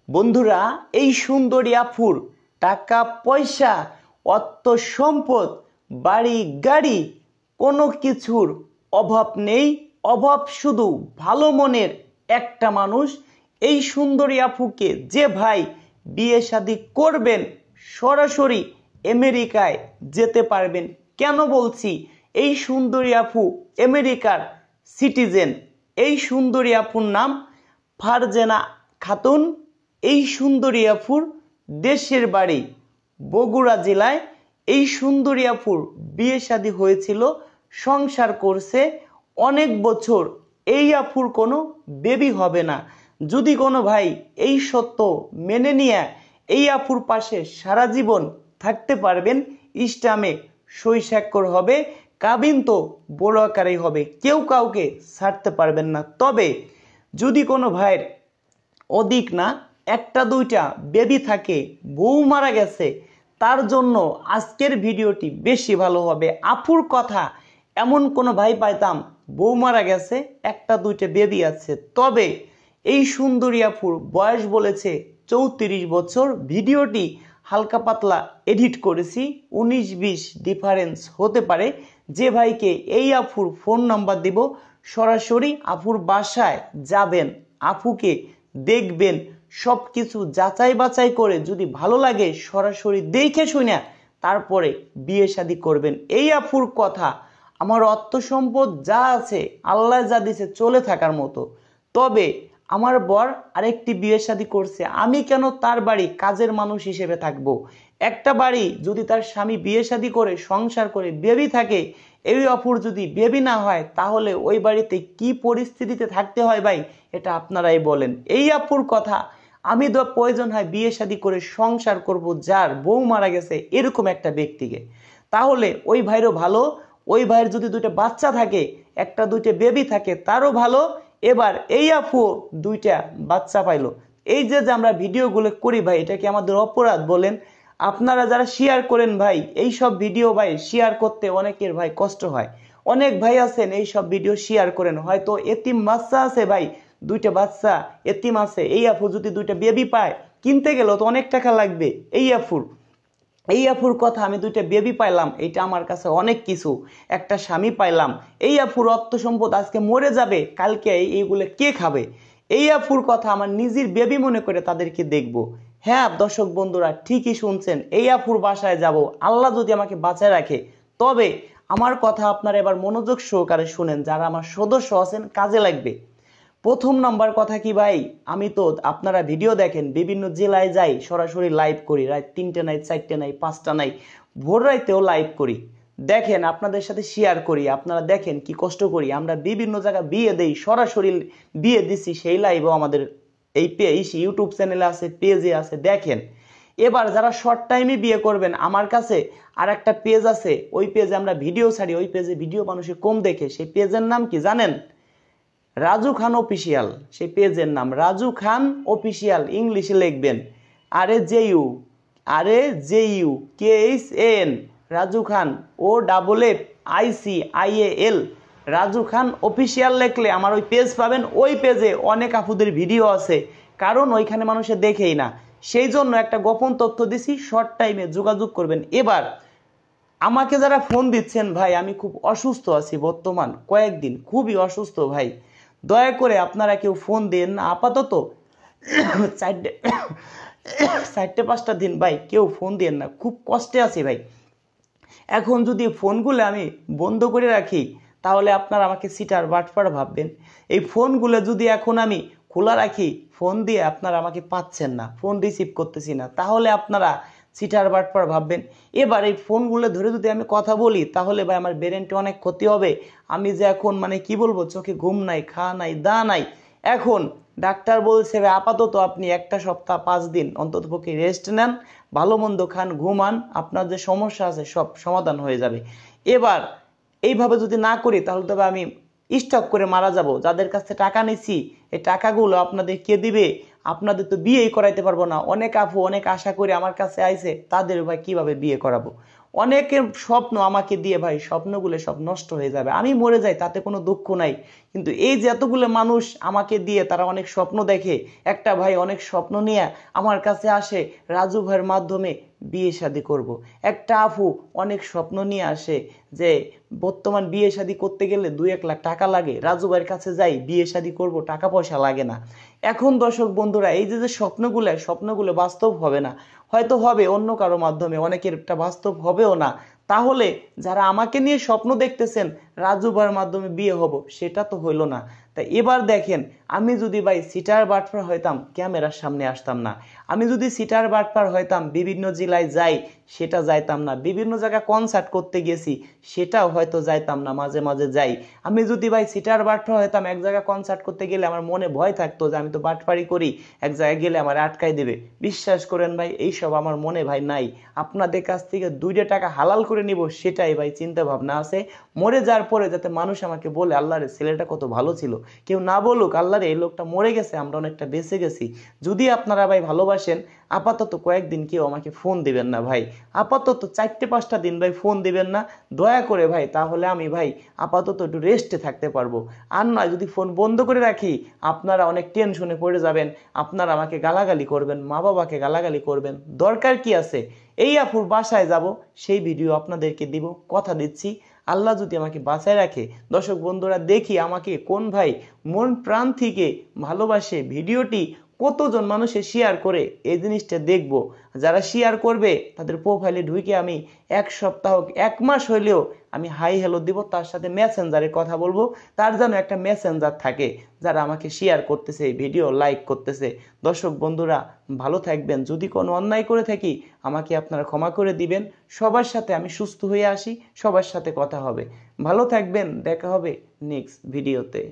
বন্ধুরা, এই সুন্দরী আফুর টাকা পয়সা, অর্থ সম্পদ, বাড়ি গাড়ি কোনো কিছুর অভাব নেই। অভাব শুধু ভালো মনের একটা মানুষ। এই সুন্দরী আফুকে যে ভাই বিয়ে শাদী করবেন সরাসরি আমেরিকায় যেতে পারবেন। কেন বলছি? এই সুন্দরী আফু আমেরিকার সিটিজেন। এই সুন্দরী আফুর নাম ফারজানা খাতুন। এই সুন্দরী আফুর দেশের বাড়ি বগুড়া জেলায়। এই সুন্দরী আফুর বিয়ে শাদী হয়েছিল, সংসার করছে অনেক বছর। এই আফুর কোনো বেবি হবে না। যদি কোনো ভাই এই সত্য মেনে নিয়ে এই আফুর পাশে সারা জীবন থাকতে পারবেন, ইসলামে সই স্বাক্ষর হবে, কাবিন তো বড় আকারেই হবে, কেউ কাউকে ছাড়তে পারবেন না। তবে যদি কোনো ভাইয়ের অধিক না একটা দুইটা বেবি থাকে, বউ মারা গেছে, তার জন্য আজকের ভিডিওটি বেশি ভালো হবে। আফুর কথা এমন কোনো ভাই পাইতাম বউ মারা গেছে, একটা দুইটা বেবি আছে, তবে এই সুন্দরী আফুর বয়স বলেছে 34 বছর। ভিডিওটি হালকা পাতলা এডিট করেছি, 19-20 ডিফারেন্স হতে পারে। যে ভাইকে এই আফুর ফোন নাম্বার দিব, সরাসরি আফুর বাসায় যাবেন, আফুকে দেখবেন, সব কিছু যাচাই বাছাই করে যদি ভালো লাগে সরাসরি দেখে শুনে তারপরে বিয়ে শাদী করবেন। এই আফুর কথা, আমার অর্থ সম্পদ যা আছে আল্লাহ যা দিছে চলে থাকার মতো। তবে আমার বর আরেকটি বিয়ে শাদী করছে, আমি কেন তার বাড়ি কাজের মানুষ হিসেবে থাকবো? একটা বাড়ি যদি তার স্বামী বিয়ে শাদী করে সংসার করে বেবি থাকে, এই অফুর যদি বেবি না হয় তাহলে ওই বাড়িতে কি পরিস্থিতিতে থাকতে হয় ভাই, এটা আপনারাই বলেন। এই আপুর কথা, আমি তো প্রয়োজন হয় বিয়ে শাদী করে সংসার করব যার বউ মারা গেছে এরকম একটা ব্যক্তিকে, তাহলে ওই ভাইরও ভালো। ওই ভাইয়ের যদি দুইটা বাচ্চা থাকে, একটা দুইটা বেবি থাকে, তারও ভালো। এবার এই আপু দুইটা বাচ্চা পাইলো। এই যে আমরা ভিডিওগুলো করি ভাই, এটা কি আমাদের অপরাধ বলেন? আপনারা যারা শেয়ার করেন ভাই, এই সব ভিডিও ভাই শেয়ার করতে অনেকের ভাই কষ্ট হয়। অনেক ভাই আছেন এই সব ভিডিও শেয়ার করেন, হয়তো এতিম বাচ্চা আছে ভাই, দুইটা বাচ্চা এতিম আছে, এই আপু যদি দুইটা বেবি পায়, কিনতে গেলেও তো অনেক টাকা লাগবে। এই আফুর কথা, আমি দুইটা বেবি পাইলাম, এটা আমার কাছে অনেক কিছু। একটা স্বামী পাইলাম, এই আফুর অর্থ সম্পদ আজকে মরে যাবে, কালকে এইগুলো কে খাবে? এই আফুর কথা আমার নিজের বেবি মনে করে তাদেরকে দেখব। হ্যাঁ দর্শক বন্ধুরা, ঠিকই শুনছেন, এই আফুর বাসায় যাব, আল্লাহ যদি আমাকে বাঁচায় রাখে। তবে আমার কথা আপনারা এবার মনোযোগ সহকারে শুনেন, যারা আমার সদস্য আছেন কাজে লাগবে। প্রথম নাম্বার কথা কি ভাই, আমি তো আপনারা ভিডিও দেখেন, বিভিন্ন জেলায় যাই, সরাসরি লাইভ করি, রাত 3টে নাই, 4টে নাই, 5টা নাই, ভোর রাইতেও লাইভ করি। দেখেন, আপনাদের সাথে শেয়ার করি, আপনারা দেখেন কি কষ্ট করি আমরা। বিভিন্ন জায়গায় বিয়ে দেই, সরাসরি বিয়ে দিছি, সেই লাইভও আমাদের এই ইউটিউব চ্যানেলে আছে, পেজে আছে, দেখেন। এবার যারা শর্ট টাইমে বিয়ে করবেন, আমার কাছে আর একটা পেজ আছে, ওই পেজে আমরা ভিডিও ছাড়ি, ওই পেজে ভিডিও মানুষে কম দেখে, সেই পেজের নাম কি জানেন? রাজু খান অফিসিয়াল। সেই পেজের নাম রাজু খান অফিসিয়াল, ইংলিশে লিখবেন RAJU KHN, রাজু খান, OFFICIAL, রাজু খান অফিসিয়াল লিখলে আমার ওই পেজ পাবেন। ওই পেজে অনেক আপুদের ভিডিও আছে, কারণ ওইখানে মানুষে দেখেই না, সেই জন্য একটা গোপন তথ্য দিছি, শর্ট টাইমে যোগাযোগ করবেন। এবার আমাকে যারা ফোন দিচ্ছেন ভাই, আমি খুব অসুস্থ আছি বর্তমান, কয়েকদিন খুবই অসুস্থ ভাই, দয়া করে আপনারা কেউ ফোন দেন না আপাতত। 4-5টা দিন ভাই কেউ ফোন দেন না, খুব কষ্টে আছি ভাই। এখন যদি ফোনগুলো আমি বন্ধ করে রাখি, তাহলে আপনারা আমাকে সিটার বাটপার ভাববেন। এই ফোনগুলো যদি এখন আমি খোলা রাখি, ফোন দিয়ে আপনারা আমাকে পাচ্ছেন না, ফোন রিসিভ করতেছি না, তাহলে আপনারা সিটার বাটপার ভাববেন। এবার এই ফোনগুলো ধরে যদি আমি কথা বলি, তাহলে ভাই আমার ব্রেনটা অনেক ক্ষতি হবে। আমি যে এখন মানে কি বলবো, চোখে ঘুম নাই, খাওয়া নাই, দা নাই। এখন ডাক্তার বলছে আপাতত আপনি একটা সপ্তাহ 5 দিন অন্ততপক্ষে রেস্ট নেন, ভালো মন্দ খান, ঘুমান, আপনার যে সমস্যা আছে সব সমাধান হয়ে যাবে। এবার এইভাবে যদি না করি, তাহলে তবে আমি স্টক করে মারা যাব। যাদের কাছে টাকা নিছি, এই টাকাগুলো আপনাদের কে দিবে? আপনাদের তো বিয়েই করাইতে পারবো না। অনেক আপু অনেক আশা করে আমার কাছে আইছে, তাদের ভাই কিভাবে বিয়ে করাবো? অনেকের স্বপ্ন আমাকে দিয়ে ভাই স্বপ্নগুলো সব নষ্ট হয়ে যাবে, আমি মরে যাই তাতে কোনো দুঃখ নাই, কিন্তু এই যে এতগুলো মানুষ আমাকে দিয়ে তারা অনেক স্বপ্ন দেখে, একটা ভাই অনেক স্বপ্ন নিয়ে আমার কাছে আসে রাজু ভাইয়ের মাধ্যমে বিয়ে শাদী করব। একটা আপু অনেক স্বপ্ন নিয়ে আসে যে বর্তমান বিয়ে শাদী করতে গেলে 2-1 লাখ টাকা লাগে, রাজু ভাইয়ের কাছে যাই বিয়ে শাদী করব, টাকা পয়সা লাগে না। এখন দর্শক বন্ধুরা এই যে যে স্বপ্নগুলো বাস্তব হবে না, হয়তো হবে অন্য কারো মাধ্যমে, অনেকের এটা বাস্তব হবেও না। তাহলে যারা আমাকে নিয়ে স্বপ্ন দেখতেছেন রাজু ভাইয়ের মাধ্যমে বিয়ে হব, সেটা তো হইল না। তাই এবার দেখেন, আমি যদি ভাই সিটার বাটপার হইতাম ক্যামেরার সামনে আসতাম না, আমি যদি সিটার বাটপার হইতাম বিভিন্ন জেলায় যাই সেটা যাইতাম না, বিভিন্ন জায়গায় কনসার্ট করতে গেছি সেটাও হয়তো যাইতাম না, মাঝে মাঝে যাই। আমি যদি ভাই সিটার বাটপার হইতাম, এক জায়গায় কনসার্ট করতে গেলে আমার মনে ভয় থাকতো যে আমি তো বাটপারি করি, এক জায়গায় গেলে আমার আটকাই দেবে। বিশ্বাস করেন ভাই এইসব আমার মনে ভাই নাই, আপনাদের কাছ থেকে 2টা টাকা হালাল করে নিব সেটাই ভাই চিন্তা ভাবনা আছে। মরে যাওয়ার পরে যাতে মানুষ আমাকে বলে আল্লাহ রে ছেলেটা কত ভালো ছিল, কেউ না বলুক আল্লাহ রে এই লোকটা মরে গেছে আমরা অনেকটা বেঁচে গেছি। যদি আপনারা ভাই ভালোবাসেন আপাতত কয়েকদিন কেউ আমাকে ফোন দিবেন না ভাই, আপাতত 4-5টা দিন ভাই ফোন দিবেন না দয়া করে ভাই, তাহলে আমি ভাই আপাতত একটু রেস্টে থাকতে পারবো। আর নয় যদি ফোন বন্ধ করে রাখি আপনারা অনেক টেনশনে পড়ে যাবেন, আপনারা আমাকে গালাগালি করবেন, মা বাবাকে গালাগালি করবেন, দরকার কি আছে? এই আপুর বাসায় যাব, সেই ভিডিও আপনাদেরকে দিব, কথা দিচ্ছি। আল্লাহ যদি আমাকে বাঁচায় রাখে দর্শক বন্ধুরা, দেখি আমাকে কোন ভাই মন প্রাণ থেকে ভালোবাসে, ভিডিওটি কতজন মানুষে শেয়ার করে এই জিনিসটা দেখব। যারা শেয়ার করবে তাদের প্রোফাইলে ঢুকে আমি 1 সপ্তাহ 1 মাস হইলেও আমি হাই হ্যালো দিব, তার সাথে মেসেঞ্জারে কথা বলবো, তার যেন একটা মেসেঞ্জার থাকে যারা আমাকে শেয়ার করতেছে, ভিডিও লাইক করতেছে। দর্শক বন্ধুরা ভালো থাকবেন, যদি কোনো অন্যায় করে থাকি আমাকে আপনারা ক্ষমা করে দিবেন। সবার সাথে আমি সুস্থ হয়ে আসি, সবার সাথে কথা হবে। ভালো থাকবেন, দেখা হবে নেক্সট ভিডিওতে।